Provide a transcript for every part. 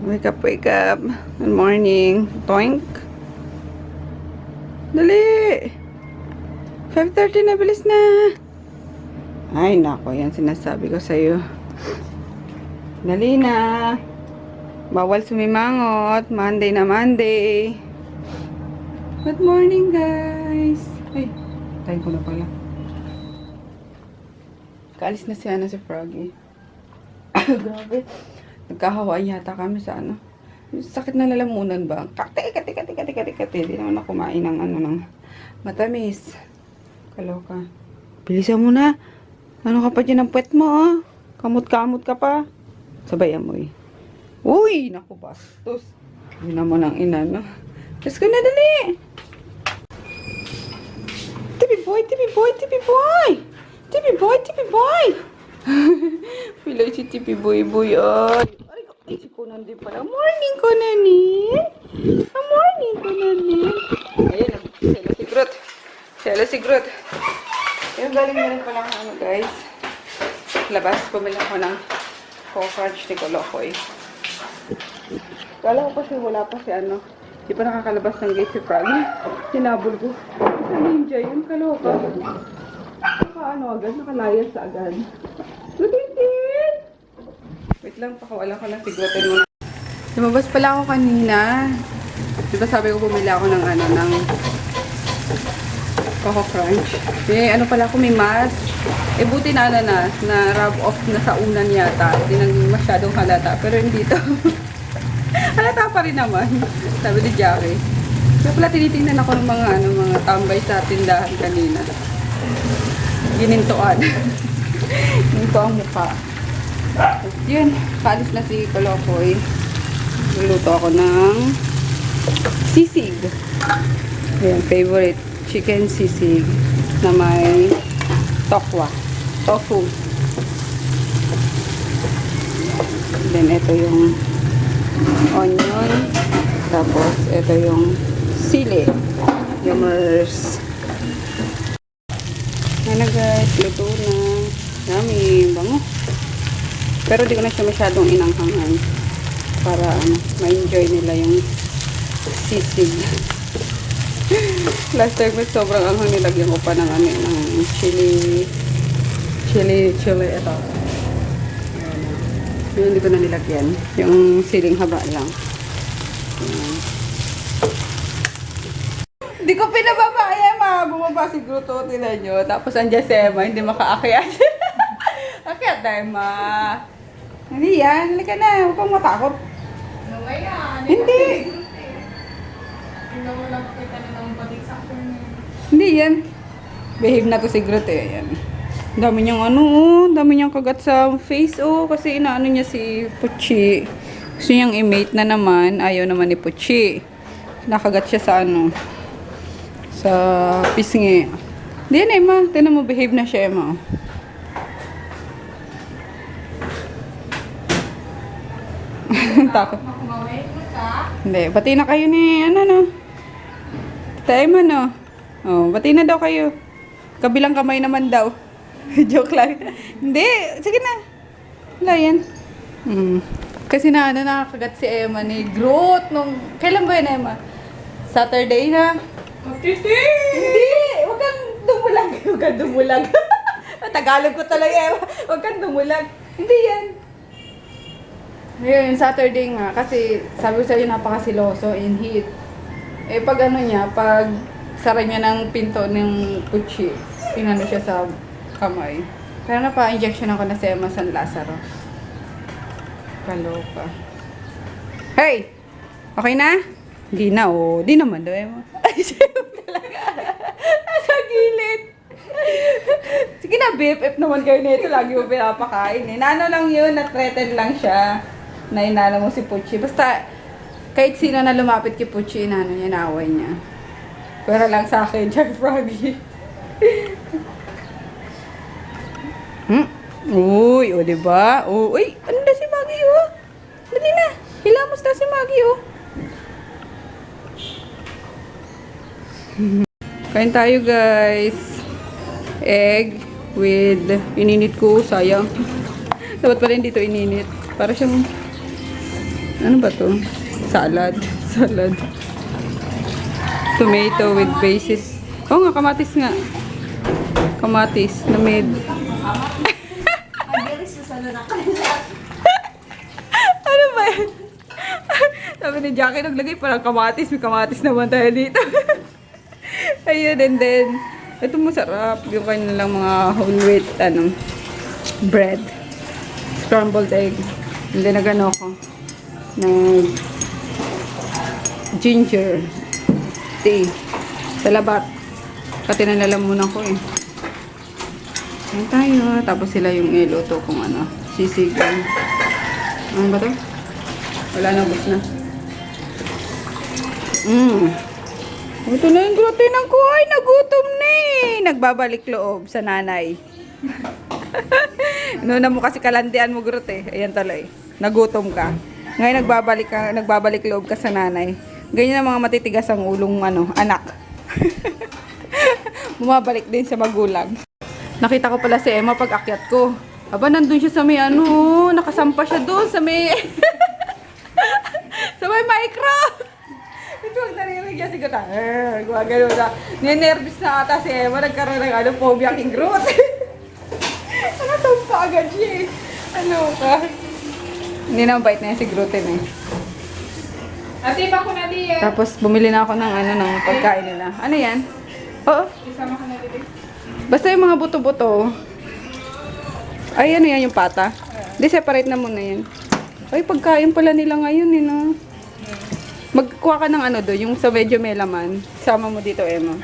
Wake up, wake up. Good morning. Toink. Dali. 5:30 na, bilis na. Ay, nako. Yan sinasabi ko sa'yo. Dali na. Bawal sumimangot. Monday na Monday. Good morning, guys. Ay, tayo ko na pala. Kaalis na si Froggy. Grabe. Nagkahawaan yata kami sa sakit na lalamunan ba? Kati. Hindi naman ako kumain ng matamis. Kaloka. Bilisan mo na. Ano ka pa dyan ang puwet mo, oh? Kamot-kamot ka pa. Sabay amoy. Uy! Naku, bastos. Hindi naman ang ina, no? Let's go na, dali! Tipi boy! Pilay si Tipi Boy Boy, ay. Ay, si Conan din pala. Morning, Conanin. Morning, Conanin. Ayun, Selo si Groot. Ayun, galing na rin pala guys. Labas, pumili ako ng Crunch ni Kolokoy. Kala ko kasi wala pa si Di pa nakakalabas ng gate si Froggy. Sinabol ko. Sa ninja yun, kaloka. Agad, nakalayas agad. Lutin! Wait lang, pakawala ko lang sigutin mo. Lumabas pala ako kanina. Diba sabi ko bumili ako ng Coco Crunch. Pala ako may mask. Buti na rub off na sa unan yata. Hindi nang masyadong halata. Pero hindi to. Halata pa rin naman. Sabi ni Jackie. Kaya pala tinitingnan ako ng mga tambay sa tindahan kanina. Ginintuan. Ginto ang mukha. Yun, paalis na si Kolokoy. Luluto ako ng sisig. Ayan, favorite chicken sisig na may tofu. Then, ito yung onion. Tapos, ito yung sili. Yummers. Ayan na guys, luto na. Yummy, bango. Pero di ko na siya masyadong inanghangan para ma-enjoy nila yung sisig. Last time sobrang anghang, nilagyan ko pa ng chili ito. Yun, hindi ko na nilagyan. Yung siling haba lang. Hindi ko pinababa. Bumaba si Gruto, tinan nyo. Tapos andyan si Emma, hindi makaakyat. Akyat na, Emma. Hindi yan. Halika na. Huwag kang matakot. Hindi. Hindi yan. Behave na to si Gruto. Yan. Dami niyang dami niyang kagat sa face, kasi inaano niya si Puchi. Gusto niyang i-mate na naman. Ayaw naman ni Puchi. Nakagat siya sa sa pisngi. Hindi yan, Emma. Tinan mo, behave na siya, Emma. Takot. Hindi, bati na kayo ni, Tita Emma, no? Bati na daw kayo. Kabilang kamay naman daw. Joke lang. Hindi, sige na. Wala yan. Kasi nakakagat si Emma ni Groot nung, kailan ba yun, Emma? Saturday na. Hindi! Huwag kang dumulag. Tagalog ko talaga, Emma. Huwag kang dumulag. Hindi yan. Ngayon, Saturday nga. Kasi sabi ko sa'yo, napakasiloso in heat. Pag pag sara niya ng pinto ng kutsi, pinano siya sa kamay. Kaya napa-injection ako na si Emma San Lazaro. Kaloka. Hey! Okay na? Hindi na, Di naman daw, Emma. Ay, siya talaga. Nasa gilid. Sige na, BFF naman kayo nito. Lagi mo pinapakain. Lang yun, na-threaten lang siya. Na inano mo si Puchi. Basta, kahit sino na lumapit kay Puchi, niya, naaway niya. Pero lang sa akin, Jack Froggy. Uy, diba? Uy, ano na si Maggie, Dali na. Hilamos na si Maggie, Kain tayo, guys. Egg with ininit ko, sayang. Dapat pala hindi ito ininit. Para siyang Ano ba to? Salad. Salad. Tomato with basis. Oo nga, kamatis nga. Kamatis na med. Ano ba yan? Sabi ni Jackie, naglagay parang kamatis. May kamatis naman tayo dito. Ayun, and then, ito masarap. Yung kanilang mga whole wheat, bread. Scrambled egg. And then, nagano ko. Ginger. Tea. Salabat. Pati nalalamunan ko eh. Ayan tayo. Tapos sila yung iluto kung sisigang. Ano ba to? Wala na, bus na. Ito na yung gluten ko. Ay, nagutom na eh. Nagbabalik loob sa nanay. Noon mo kasi kalandian mo, Grut eh. Ayan tuloy. Nagutom ka. Ngayon nagbabalik loob ka sa nanay. Ganyan ang mga matitigas ang ulong anak. Bumabalik din sa magulang. Nakita ko pala si Emma pag akyat ko. Aba, nandun siya sa may nakasampa siya doon sa may sa may micro. Ito ang narinig niya siguro. Gumagano na. Ninervous na ata si Emma. Nagkaroon ng phobia king Grut. Nakasampa agad siya eh. Ano ka? Hindi na bait na yan si Gruten eh. Ate, bako na di eh. Tapos bumili na ako ng ng pagkain nila. Ano yan? Oo. Isama ka na dito. Basta yung mga buto-buto. Ay, ano yan yung pata? Di, separate na muna yan. Ay, pagkain pala nila ngayon eh, no? Magkuha ka ng do, yung sa medyo may laman. Sama mo dito, Emma.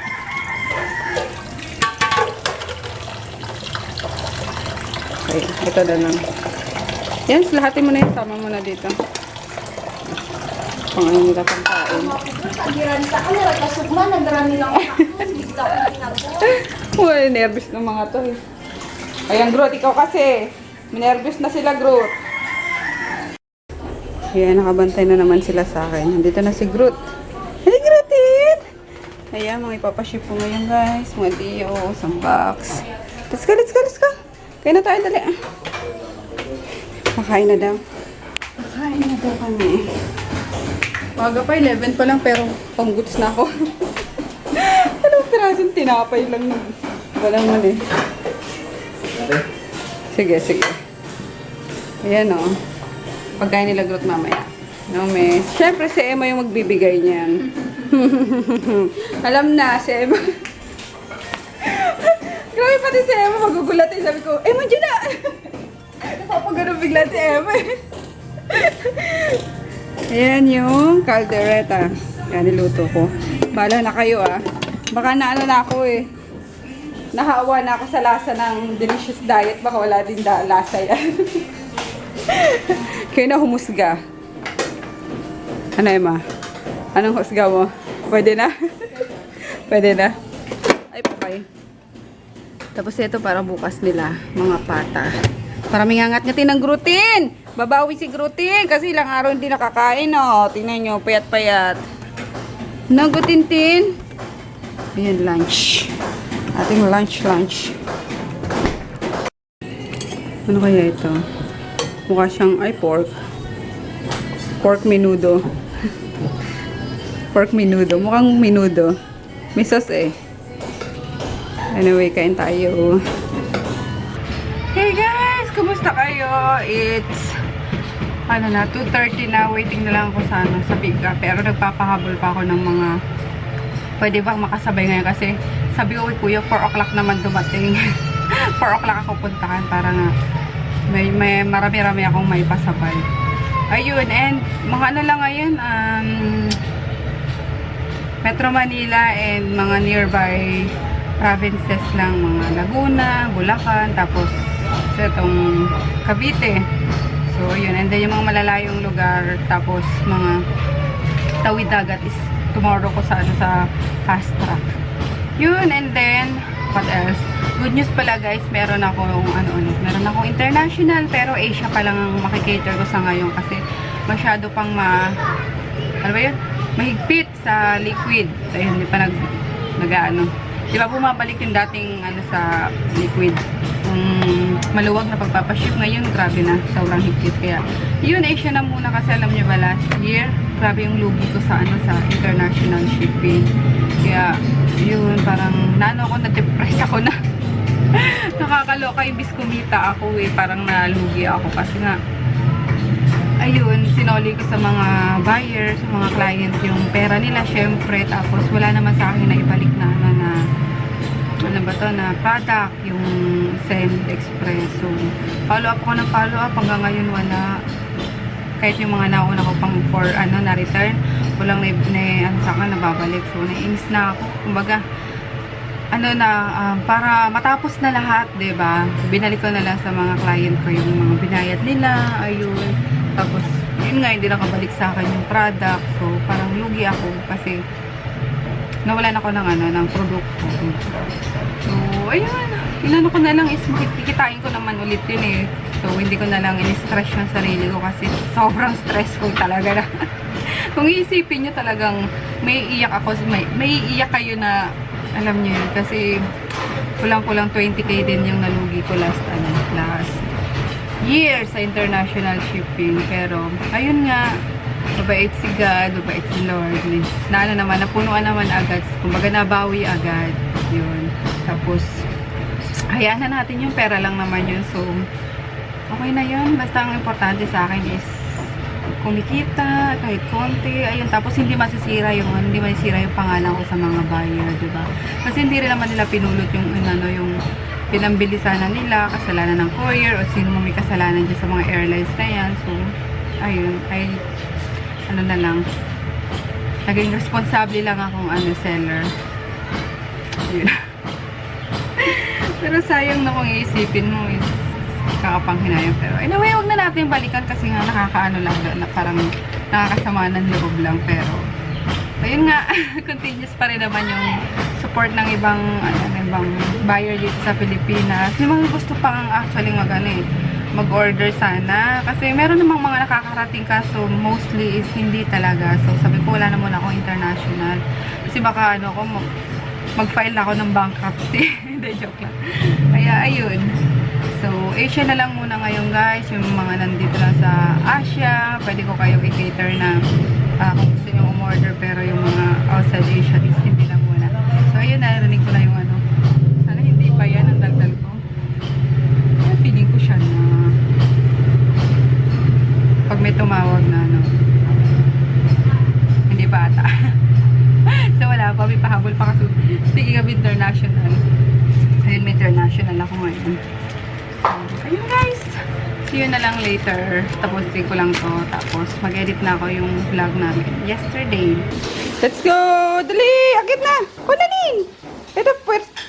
Okay, ito na lang. Yan, lahatin mo na yan. Sama mo na dito. Kung ano nila pang kain. Uy, nervous ng mga to eh. Ayan, Grut, ikaw kasi. Nervous na sila, Grut. Ayan, nakabantay na naman sila sa akin. Nandito na si Grut. Hey, Grutin! Ayan, mga ipapaship po ngayon, guys. Mga Dio, some box. Let's go, let's go, let's go. Kaya na tayo, dali. Makain na daw. Makain na daw kami. Maga pa, 11 pa lang, pero pang-goods na ako. Anong pirasong tinapay lang nun? Walang mali. Sige, sige. Ayan o. Pagkain nila Grut mamaya. No, miss. Siyempre, si Emma yung magbibigay niyan. Alam na, si Emma. Grabe pati si Emma, magugulat eh. Sabi ko, Emma, dyan na! Napapagano bigla si Emma. Ayan yung caldereta. Yan, niluto ko. Bahala na kayo ah. Baka na ako eh. Nahawa na ako sa lasa ng delicious diet. Baka wala din lasa yan. Kayo na humusga. Ano, Emma? Anong husga mo? Pwede na? Pwede na? Ay, okay. Tapos ito para bukas nila. Mga pata. Para may ngangat-ngatin ng Grutin. Babawi si Grutin. Kasi ilang araw hindi nakakain, oh. Tingnan nyo, payat-payat. Nagutintin. Ayan, lunch. Ating lunch. Ano kaya ito? Mukha siyang, pork. Pork menudo. Pork menudo. Mukhang menudo. May sauce eh. Anyway, kain tayo. Hey guys! Kumusta kayo? It's 2:30 na. Waiting na lang ako sa pick up. Pero nagpapahabol pa ako ng mga pwede bang makasabay ngayon kasi sabi ko kay Kuya 4 o'clock naman dumating. 4 o'clock ako puntahan para nga may marami-rami akong may pasabay. Ayun, and mga lang ngayon, Metro Manila and mga nearby provinces lang, mga Laguna, Bulacan, tapos itong Cavite. So, yun. And then yung mga malalayong lugar, tapos mga tawid dagat is tomorrow ko sa fast track. Yun, and then, what else? Good news pala guys, meron akong meron akong international, pero Asia pa lang ang makikater ko sa ngayon kasi masyado pang mahigpit sa liquid. So, yun, hindi pa Di ba bumabalik yung dating sa liquid? maluwag na pagpapaship. Ngayon, grabe na. Sobrang higpit. Kaya, yun, Asia na muna kasi alam nyo ba last year, grabe yung lugi ko sa international shipping. Kaya, yun, parang na-depress ako na. Nakakaloka, imbis kumita ako parang nalugi ako kasi nga, ayun, sinoli ko sa mga buyers, sa mga client yung pera nila, syempre, tapos wala naman sa akin na ibalik na na product, yung Send Express. So, follow up ko ng follow up, hanggang ngayon wala. Kahit yung mga nauna ko pang na return, walang sa akin nababalik. So, nainis na ako. Kumbaga, para matapos na lahat, 'di ba? Binalik ko na lang sa mga client ko yung mga binayad nila, ayun. Tapos, yun nga, hindi nakabalik sa akin yung product. So, parang lugi ako kasi nawalan ako ng produkto. So, ayun. Inano ko na lang is makikitain ko naman ulit yun eh. So, hindi ko na lang in-stress yung sarili ko kasi sobrang stressful talaga na. Kung iisipin nyo talagang may iiyak ako, may iiyak kayo na alam nyo yun. Kasi kulang-kulang 20k din yung nalugi ko last year sa international shipping. Pero, ayun nga, mabait si God, mabait si Lord. Napunuan naman agad. Kumbaga, nabawi agad. Yun. Tapos, hayaan na natin yung pera lang naman yun. So, okay na yun. Basta ang importante sa akin is kumikita, kahit konti. Ayun. Tapos, hindi masisira yung pangalan ko sa mga buyer, diba? Kasi hindi rin naman nila pinulot yung pinambili sana nila, kasalanan ng courier, o sino may kasalanan dyan sa mga airlines na yan. So, ayun, na lang, naging responsable lang akong seller. Yun. Pero sayang na kung iisipin mo is kakapanghinayang. Pero anyway, huwag na natin balikan kasi nga nakakaano lang, parang nakakasama ng loob lang. Pero ayun nga, continuous pa rin naman yung support ng ibang buyer dito sa Pilipinas. Yung mga gusto pang actually mag-order sana. Kasi meron namang mga nakakarating kaso mostly is hindi talaga. So sabi ko wala na muna akong international. Kasi baka mag-file na ako ng bankruptcy. Hindi, joke lang. Kaya ayun. So Asia na lang muna ngayon guys. Yung mga nandito lang sa Asia, pwede ko kayong i-cater na kung gusto nyo umorder. Pero yung mga outside Asia is hindi na muna. So ayun, narinig ko na yung sana hindi pa yan ang dagdag ko. Feeling ko siya na pag may tumawag na hindi ba ata. So wala pa, may pahabol pa kasi speaking of international, ayun, may international ako ngayon. Ayun guys, see you na lang later. Tapusin ko lang to, tapos mag-edit na ako yung vlog namin yesterday. Let's go! Dali! Agad na! Kunanin! Ito,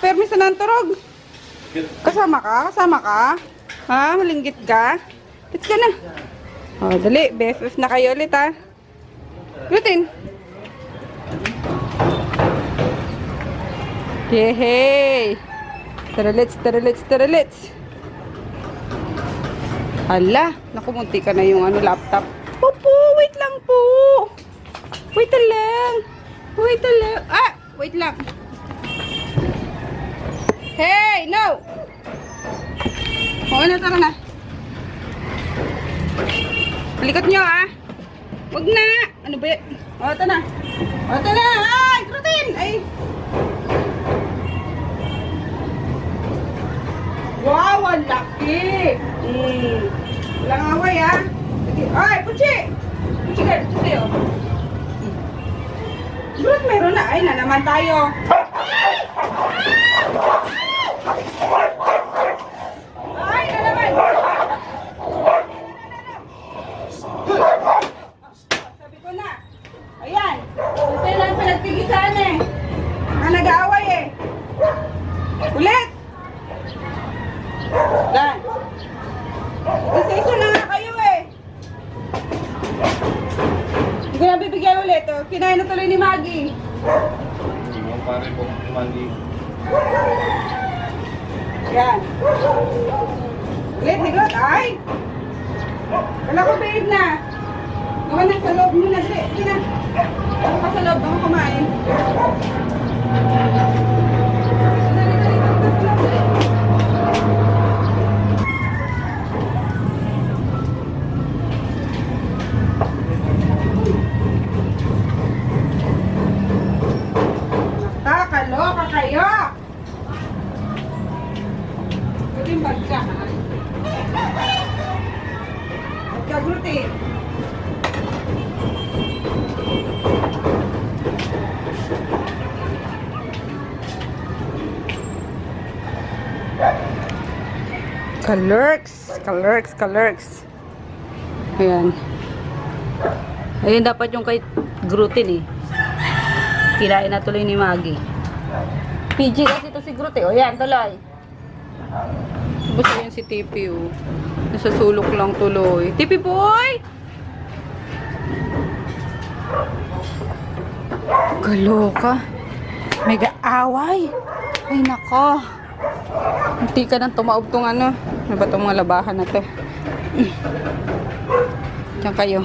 permis na ng turog. Kasama ka? Kasama ka? Ha? Malinggit ka? Let's go na. O, dali. BFF na kayo ulit, ha? Lutin. Yehey! Tara, let's. Hala, nakumunti ka na yung laptop. Opo, wait lang po. Wait lang. Ah, wait lang. Hey, no! Tara na. Palikot nyo, ah. Wag na. Ano ba? Ito na. Ay, Trutin! Ay. Wow, ang laki. Walang away, ah. Ay, Puchi! Puchi kayo. Siguro meron na. Ay, na naman tayo. Ay, na naman. Sabi ko na. Ayan. Kasi lang pinagtigisan eh. Nag-aaway eh. Ulit. Yan. Isa-isa na nga kayo eh. Hindi ko na bibigyan ulit. Oh. Kinain na tuloy ni Maggie. Hindi mo pare po Maggie. Yan. Ulit. Ay. Wala ko babe na. Gawa na sa loob muna. Dali na. Ako pa sa loob. Ako kumain. Dali. Kalurks. Ayan. Ayun dapat yung kay Grutin eh. Kinain na tuloy ni Maggie. PG kasi ito si Grutin. O yan, tuloy. Basta yun si Tipi oh. Nasa sulok lang tuloy. Tipi boy! Kaloka. Mega away. Ay nako. Hindi ka nang tumaob tong ano. Ano ba itong mga labahan na to? Diyan kayo.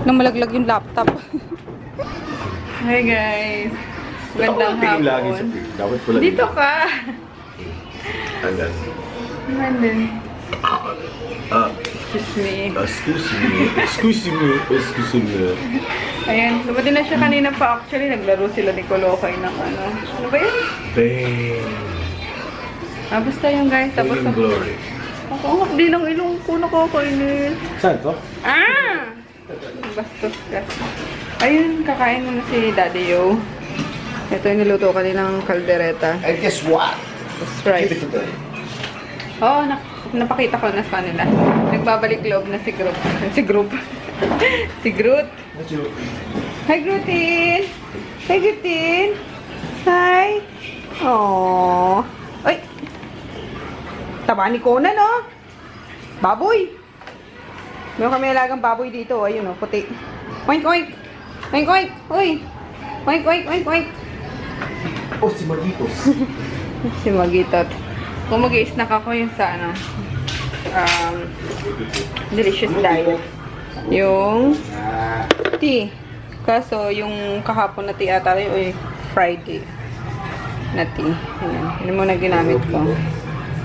Nang malaglag yung laptop. Hi guys. Magandang Tingin lagi sa hapon. pig. Dapat pala. Dito ka. Andan. Nandun. Ah, Excuse me. excuse me. Ayan. Dumating na siya kanina pa. Actually, naglaro sila ni Kolokay ng ano. Ano ba yun? Bang. Basta yung guys. Tapos Morning glory. ako ang hapdi ng ilong ko. Nakakainis. Saan to? Bastos ka. Ayun, kakain muna si Daddy Yo. Ito yung niluto kaninang kaldereta. And guess what? That's right. Keep it today. Oo, napakita ko na sa kanila. Nagbabalik loob na si Groot. Si Groot. Si Groot. What's your... Hi, Grootin! Hi, Grootin! Hi! Aww! Ay! Taba ni Conan, no? Baboy! Meron kami alagang baboy dito. Ayun, oh, puti. Oink, oink! Oink, oink! Uy! Oink, oink, oink, oink! Oh, si Magitos. Si Magitot. Kung mag-i-snack ako yung sa ano, delicious diet. Yung tea. Kaso, yung kahapon na tea ata yung Friday na tea. Ayan. Yun muna ginamit ko.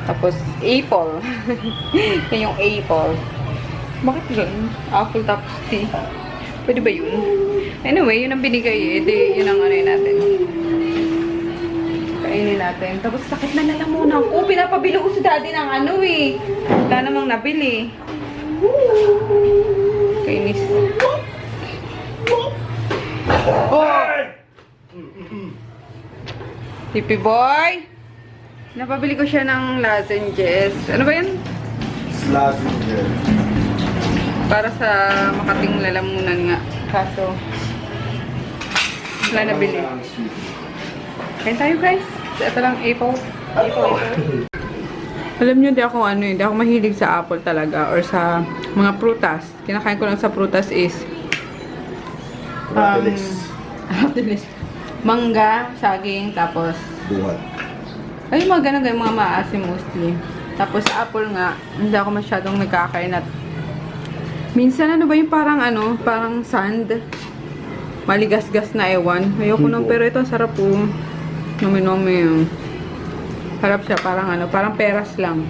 Tapos, apple. Yan yung apple. Bakit ganun? Apple tapos tea. Pwede ba yun? Anyway, yun ang binigay eh. Di, yun ang ano natin. Kainin natin. Tapos sakit na lalamunan ko. Pinapabili ko si daddy ng ano eh. Wala namang nabili. Kainis. Oh! Tipi boy! Napabili ko siya ng lozenges. Ano ba yan? Slazenger. Para sa makating lalamunan nga. Kaso, wala nabili. Kain tayo guys. Ito lang apple. Apple. Alam nyo, di ako ano, hindi ako mahilig sa apple talaga or sa mga prutas. Kinakain ko lang sa prutas is Ratilis. Mangga, saging, tapos Buhat. ay mga ganun yung mga maasim mostly. Tapos sa apple nga, hindi ako masyadong nagkakain at minsan ano ba yung parang ano, parang sand. Maligas-gas na ewan. Ayoko nung pero ito sarap po. Nomi-nomi. Harap siya, parang ano, parang peras lang.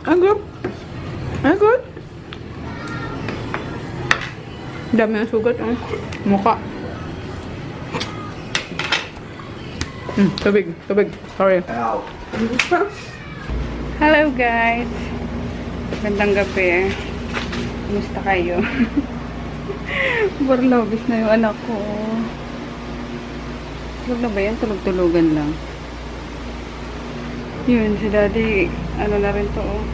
Ang good. Ang good. Dami ang sugat, oh. Mukha. Tubig. Sorry. Ow. Hello, guys. Gandang gabi. Kumusta kayo? Barlobis na yung anak ko. Tulog na ba yan? Tulog-tulogan lang. Yun, si daddy, ano na rin to, oh.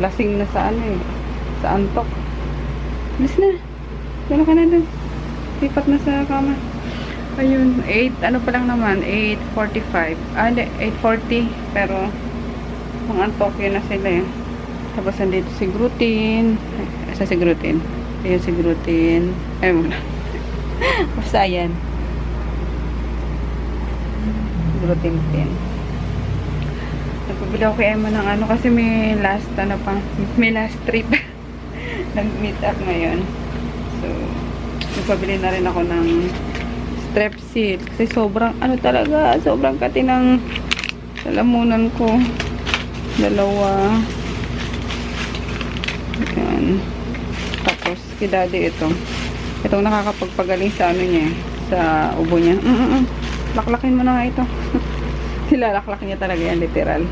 Lasing na sa ano eh. Sa antok. Bilis na. Wala ka na dun. Lipat na sa kama. Ayun, 8, ano pa lang naman, 8:45. Hindi, 8:40. Pero, mga antok yun na sila eh. Tapos, nandito si Grutin. Asa si Grutin? Ayun si Grutin. Ayun muna. Basta yan. Grutin tin. Nagpabili ako kay Emma ng ano kasi may last ano pa, may last trip. Nag-meet up ngayon. So, nagpabili na rin ako ng Strepsil kasi sobrang ano talaga, sobrang kati ng lalamunan ko. Dalawa. Ayan. Tapos, kay daddy ito. Itong nakakapagpagaling sa ano niya, sa ubo niya. Laklakin mo na nga ito. Nilalaklak niya talaga yan, literal.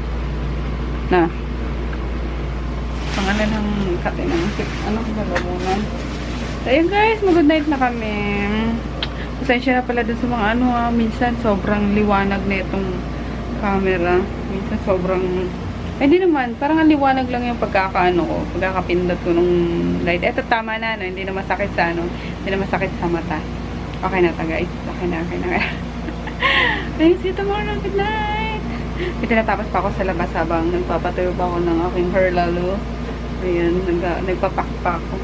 Na. ano ng kate ng ano ko lalamunan. So, ayun guys, mag-good night na kami. Pasensya na pala dun sa mga ano minsan sobrang liwanag na itong camera. Minsan sobrang, hindi naman, parang ang liwanag lang yung pagkakaano ko, pagkakapindot ko nung light. Eto tama na, no? Hindi na masakit sa ano, hindi na masakit sa mata. Okay na ta guys, okay na. Thanks, see you tomorrow, good night! Tinatapos pa ako sa labas habang nagpapatuyo pa ako ng aking hair lalo. Ayan, nagpapak pa ako.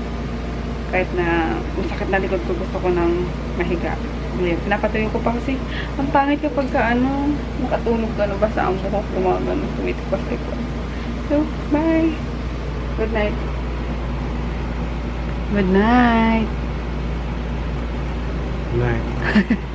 Kahit na masakit na likod ko, gusto ko ng mahiga. Ayan, pinapatuyo ko pa kasi ang pangit kapag ka, ano, makatulog ka, basa ang buhok, gumagano, tumitikwas-tikwas. So, bye! Good night! Good night! Night.